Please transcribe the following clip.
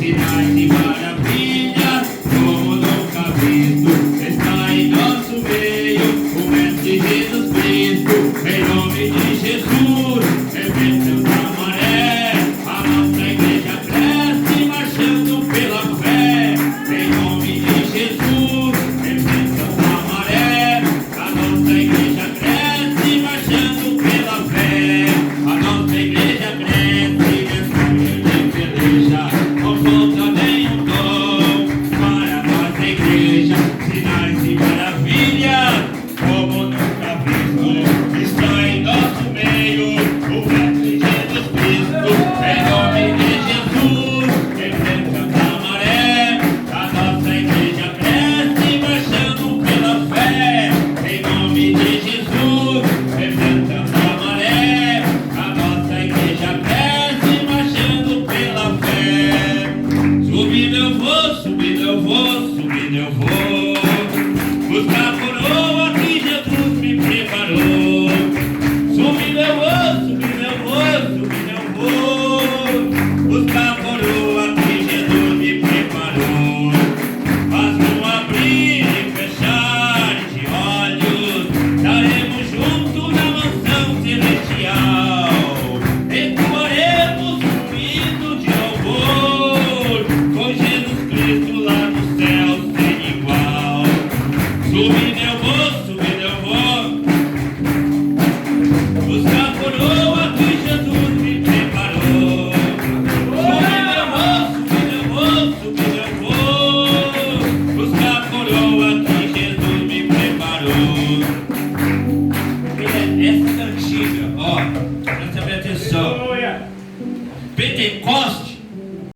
sinais e maravilhas, como nunca visto, está em nosso meio, o Mestre Jesus Cristo, em nome de Jesus, repreendendo a maré, a nossa igreja cresce, marchando pela fé, em nome de Jesus, repreendendo a maré, a nossa igreja cresce, marchando pela fé, a nossa igreja cresce, nessa peleja, não falta nenhum dom para a nossa igreja, sinais e maravilhas, como nunca visto, está em nosso meio, o Mestre Jesus Cristo, em nome de Jesus, representa a maré, a nossa igreja cresce, marchando pela fé, em nome de Jesus, representa a maré, a nossa igreja cresce, marchando pela fé. Subindo eu vou, subindo eu vou, subindo eu vou, buscar a coroa que Jesus me preparou. Subindo eu vou, subindo eu vou, subindo eu vou, buscar a coroa que Jesus me preparou. Mas no abrir e fechar de olhos, estaremos juntos na mansão celestial. Ecoaremos um hino de louvor, com Jesus Cristo lá no céu sem igual. Subindo eu vou, subindo eu vou, buscar a coroa que Jesus me preparou. Subindo eu vou, subindo eu vou, subindo eu vou, buscar a coroa que Jesus me preparou. Essa é antiga, ó, presta bem atenção. Pentecostes